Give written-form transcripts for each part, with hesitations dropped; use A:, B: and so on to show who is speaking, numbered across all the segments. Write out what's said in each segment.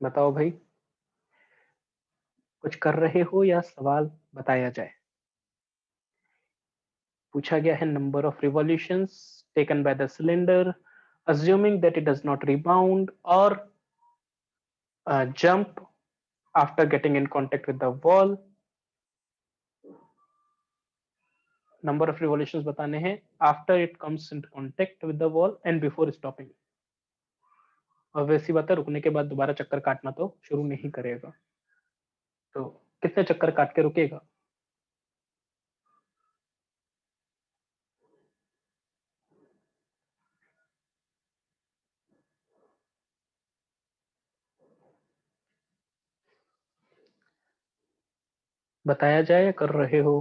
A: बताओ भाई, कुछ कर रहे हो या सवाल बताया जाए? पूछा गया है number of revolutions taken by the cylinder assuming that it does not rebound or jump after getting in contact with the wall. Number of revolutions बताने हैं after it comes into contact with the wall and before stopping. और वैसी बात है, रुकने के बाद दोबारा चक्कर काटना तो शुरू नहीं करेगा। तो कितने चक्कर काट के रुकेगा? बताया जाए या कर रहे हो?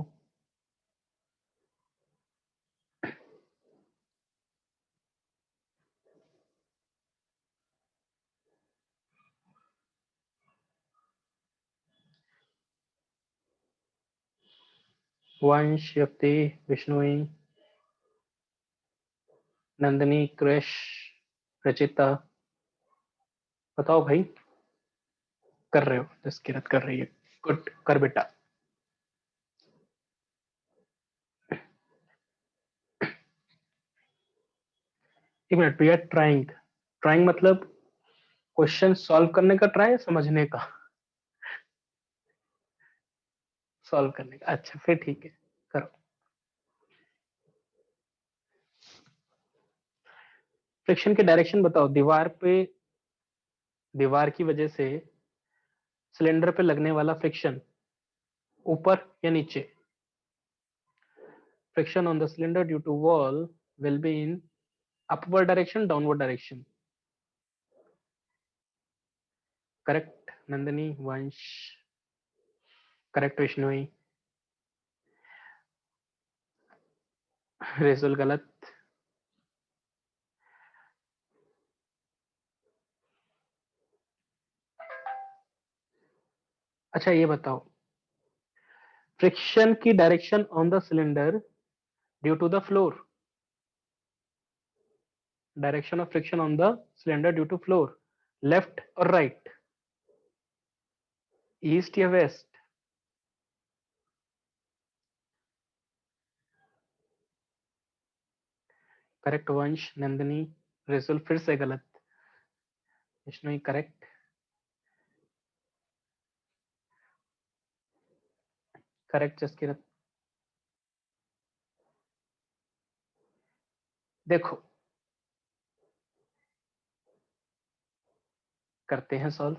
A: वंश, युक्ति, विष्णुई, नंदिनी, कृष, रचिता, बताओ भाई। कर रहे हो? जसकीरत कर रही है। गुड, कर बेटा। एक minute, we are trying. Trying मतलब क्वेश्चन सॉल्व करने का ट्राई, समझने का? सॉल्व करने का, अच्छा फिर ठीक है, करो। फ्रिक्शन की डायरेक्शन बताओ। दीवार की वजह से सिलेंडर पे लगने वाला फ्रिक्शन ऊपर या नीचे? Friction on the cylinder due to wall will be in upward direction, downward direction. Correct Nandini, Vansh. Correct Vishnoi. रेजुल गलत। अच्छा ये बताओ, फ्रिक्शन की direction on the cylinder due to the floor. Direction of friction on the cylinder due to floor, left और right, east या west? Correct Vansh. Nandini, Rejul फिर से गलत। विष्णु करेक्ट। करेक्ट जसकिरत। देखो, करते हैं सॉल्व,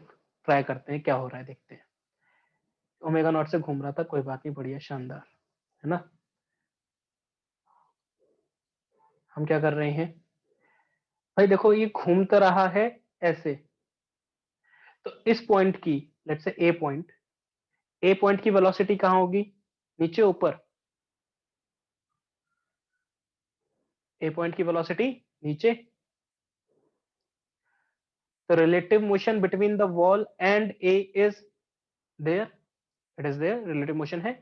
A: ट्राई करते हैं क्या हो रहा है, देखते हैं। ओमेगा नॉट से घूम रहा था, कोई बात नहीं, बढ़िया शानदार है ना। हम क्या कर रहे हैं भाई? देखो ये घूम तो रहा है ऐसे, तो इस पॉइंट की, लेट्स से ए पॉइंट की वेलोसिटी कहां होगी? नीचे, ऊपर? ए पॉइंट की वेलोसिटी नीचे। तो relative motion between the wall and A is there, it is there. Relative motion है,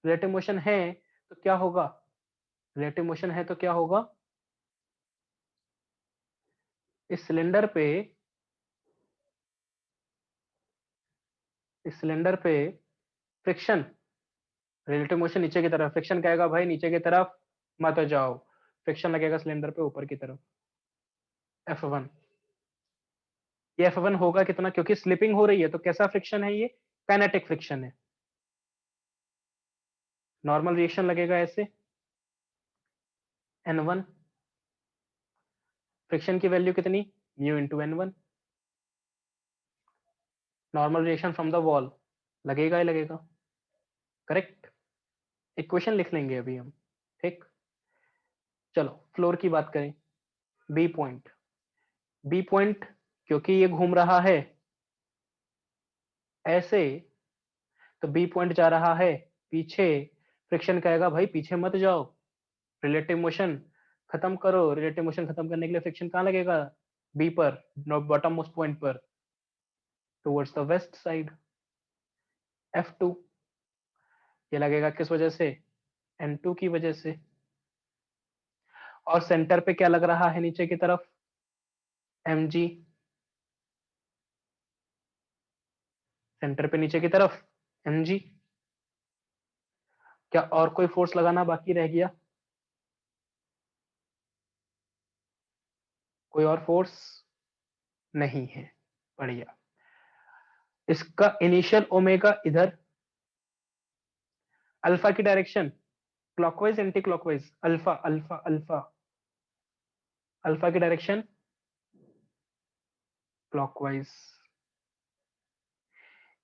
A: रिलेटिव मोशन है तो क्या होगा? रिलेटिव मोशन है तो क्या होगा? इस सिलेंडर पे, इस सिलेंडर पे फ्रिक्शन, रिलेटिव मोशन नीचे की तरफ, फ्रिक्शन क्या आएगा भाई? नीचे की तरफ मत जाओ, फ्रिक्शन लगेगा सिलेंडर पे ऊपर की तरफ, F1। ये F1 होगा कितना? क्योंकि स्लिपिंग हो रही है, तो कैसा फ्रिक्शन है ये? काइनेटिक फ्रिक्शन है। नॉर्मल रिएक्शन लगेगा ऐसे, N1। फ्रिक्शन की वैल्यू कितनी? Mu into N1। Normal reaction from the wall लगेगा ही लगेगा। करेक्ट। इक्वेशन लिख लेंगे अभी हम, ठीक। चलो फ्लोर की बात करें। बी पॉइंट, बी पॉइंट क्योंकि ये घूम रहा है ऐसे, तो बी पॉइंट जा रहा है पीछे। फ्रिक्शन कहेगा भाई पीछे मत जाओ, रिलेटिव मोशन खत्म करो। रिलेटिव मोशन खत्म करने के लिए फ्रिक्शन कहां लगेगा? बी पर, बॉटम मोस्ट पॉइंट पर, towards the west side, F2। ये लगेगा किस वजह से? N2 की वजह से। और सेंटर पे क्या लग रहा है नीचे की तरफ? Mg। सेंटर पे नीचे की तरफ mg। क्या और कोई फोर्स लगाना बाकी रह गया? कोई और फोर्स नहीं है, बढ़िया। इसका इनिशियल ओमेगा इधर, अल्फा की direction clockwise anti clockwise, alpha alpha alpha, alpha की डायरेक्शन क्लॉकवाइज।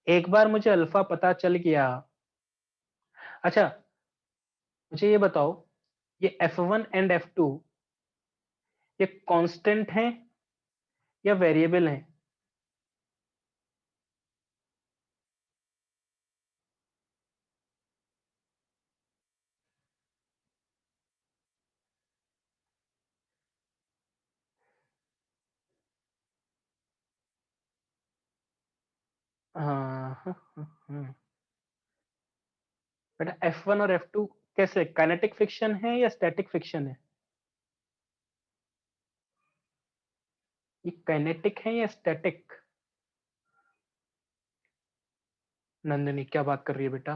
A: एक बार मुझे अल्फा पता चल गया। अच्छा, मुझे ये बताओ, ये F1 एंड F2 ये कांस्टेंट हैं या वेरिएबल हैं? हाँ, बेटा F1 और F2 कैसे, काइनेटिक फ्रिक्शन है या स्टैटिक फ्रिक्शन है? ये काइनेटिक है या स्टैटिक? नंदिनी क्या बात कर रही है बेटा?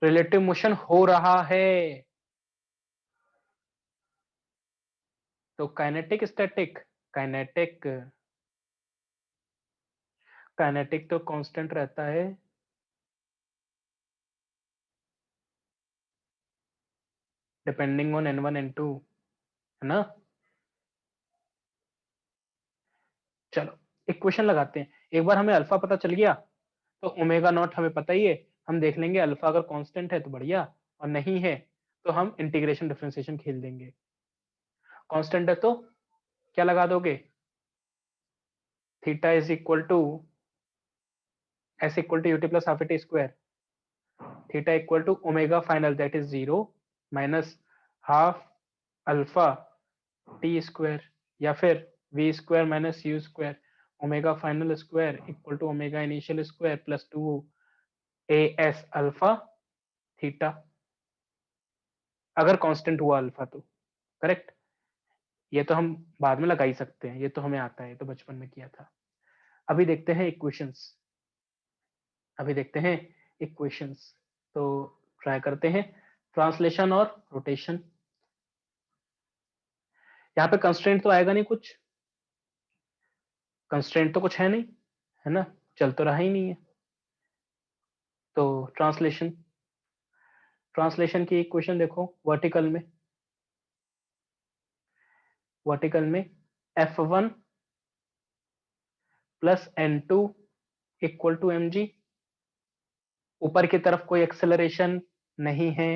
A: रिलेटिव मोशन हो रहा है, तो काइनेटिक स्टैटिक? काइनेटिक। काइनेटिक तो कांस्टेंट रहता है। डिपेंडिंग ऑन N1 N2, है ना? चलो इक्वेशन लगाते हैं। एक बार हमें अल्फा पता चल गया तो ओमेगा नॉट हमें पता ही है। हम देख लेंगे अल्फा अगर कांस्टेंट है तो बढ़िया, और नहीं है तो हम इंटीग्रेशन डिफरेंशिएशन खेल देंगे। कांस्टेंट है तो क्या लगा दोगे? Theta is equal to s equal to u t plus half a t square, theta equal to omega final that is 0 minus half alpha t square, या फिर v square minus u square, omega final square equal to omega initial square plus 2 a s alpha theta, अगर constant हुआ alpha तो। Correct. ये तो हम बाद में लगा ही सकते हैं, ये तो हमें आता है, तो बचपन में किया था। अभी देखते हैं इक्वेशंस, अभी देखते हैं इक्वेशंस। तो ट्राई करते हैं ट्रांसलेशन और रोटेशन। यहाँ पे कंस्ट्रेंट तो आएगा नहीं कुछ, कंस्ट्रेंट तो कुछ है नहीं, है ना? चल तो रहा ही नहीं है। तो ट्रांसलेशन, ट्रांसलेशन की इक्वेशन देखो वर्टिकल में, वर्टिकल में F1 plus N2 equal to mg। ऊपर की तरफ कोई एक्सेलरेशन नहीं है,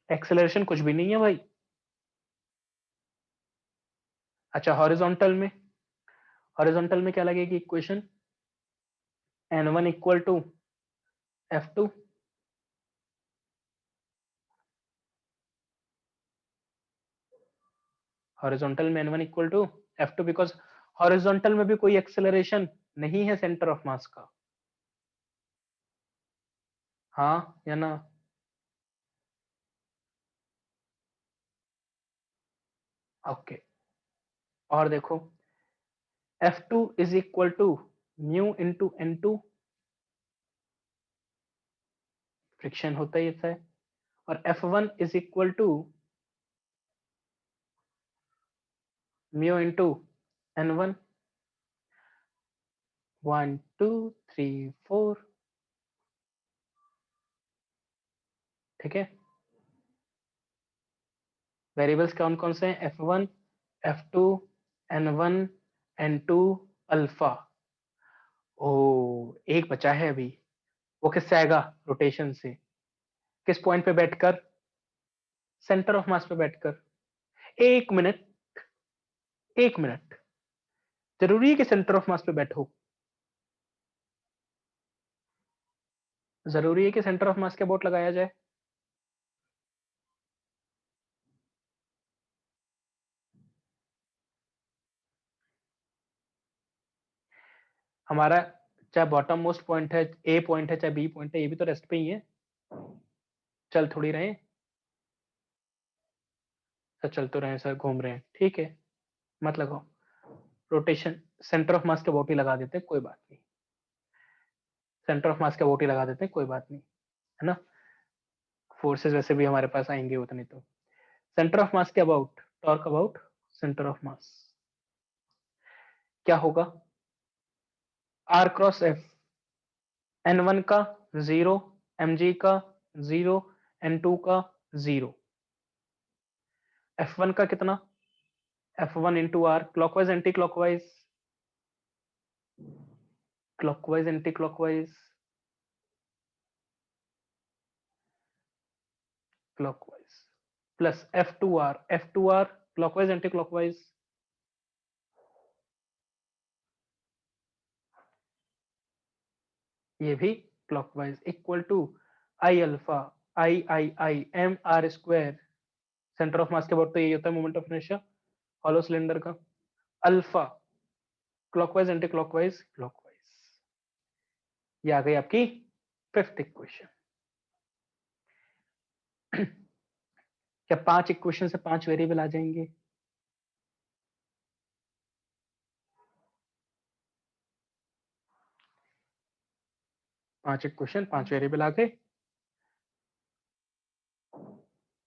A: एक्सेलरेशन कुछ भी नहीं है भाई। अच्छा हॉरिजॉन्टल में, हॉरिजॉन्टल में क्या लगेगी equation? N1 equal to F2, horizontal में N1 equal to F2 because horizontal में भी कोई एक्सेलरेशन नहीं है सेंटर ऑफ मास का। हाँ या ना? ओके। और देखो F2 is equal to mu into N2, friction होता ही ऐसा है, और F1 is equal to mu into N1। 1 2 3 4, ठीक है। वेरिएबल्स कौन कौन से हैं? F1 F2 N1 N2 alpha. ओ, एक बचा है अभी, वो किससे आएगा? रोटेशन से। किस पॉइंट पे बैठकर? सेंटर ऑफ मास पे बैठकर। एक मिनट, एक मिनट, जरूरी है कि सेंटर ऑफ मास पे बैठो? जरूरी है कि सेंटर ऑफ मास के बोट लगाया जाए? हमारा चाहे बॉटम मोस्ट पॉइंट है, ए पॉइंट है, चाहे बी पॉइंट है, ये भी तो रेस्ट पे ही है, चल थोड़ी रहे। सर चल तो रहे हैं सर, घूम रहे हैं, ठीक है, मत लगाओ। रोटेशन सेंटर ऑफ मास के अबाउट ही लगा देते हैं, कोई बात नहीं, सेंटर ऑफ मास के अबाउट ही लगा देते हैं, कोई बात नहीं, है ना, फोर्सेस वैसे भी हमारे पास आएंगे उतने। तो सेंटर ऑफ मास के about, torque about centre of मास क्या होगा, आर क्रॉस एफ, N1 का 0, mg का 0, N2 का 0, F1 का कितना, F1 into R, clockwise anti clockwise, clockwise anti clockwise, clockwise plus F2R, F2R clockwise anti clockwise, ये भी clockwise, equal to I alpha I M R square, centre of mass के about तो यही होता है moment of inertia hollow cylinder का, alpha clockwise anti clockwise clockwise. ये आ गई आपकी फिफ्थ इक्वेशन। क्या 5 इक्वेशन से 5 वेरिएबल आ जाएंगे? पांच इक्वेशन 5 वेरिएबल आ गए,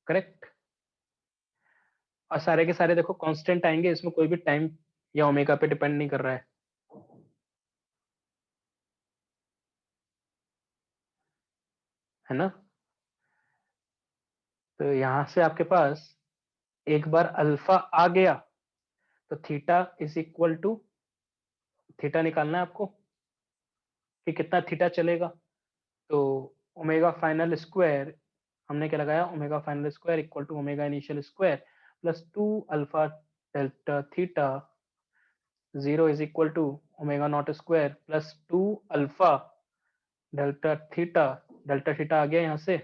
A: करेक्ट। और सारे के सारे देखो कांस्टेंट आएंगे, इसमें कोई भी टाइम या ओमेगा पे डिपेंड नहीं कर रहा है ना। तो यहां से आपके पास एक बार अल्फा आ गया तो theta is equal to, theta निकालना है आपको कि कितना थीटा चलेगा। तो ओमेगा फाइनल स्क्वायर, हमने क्या लगाया, omega final square equal to omega initial square plus 2 alpha delta theta 0 is equal to omega naught square plus 2 alpha delta theta, delta theta आ गया यहाँ से,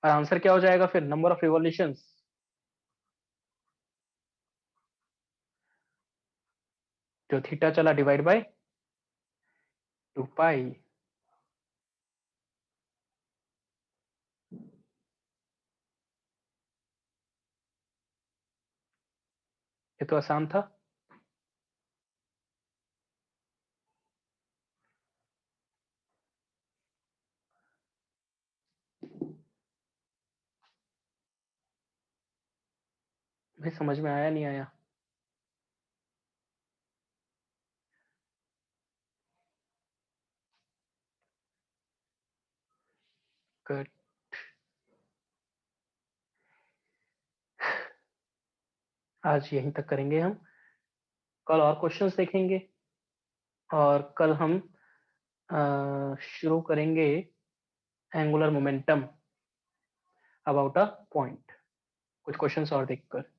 A: और आंसर क्या हो जाएगा फिर, नंबर ऑफ रिवॉल्यूशंस, जो थीटा चला डिवाइड बाय 2 पाई। ये तो आसान था। भाई समझ में आया नहीं आया? गुड। आज यहीं तक करेंगे हम, कल और क्वेश्चंस देखेंगे, और कल हम शुरू करेंगे angular momentum about a point, कुछ क्वेश्चंस और देखकर।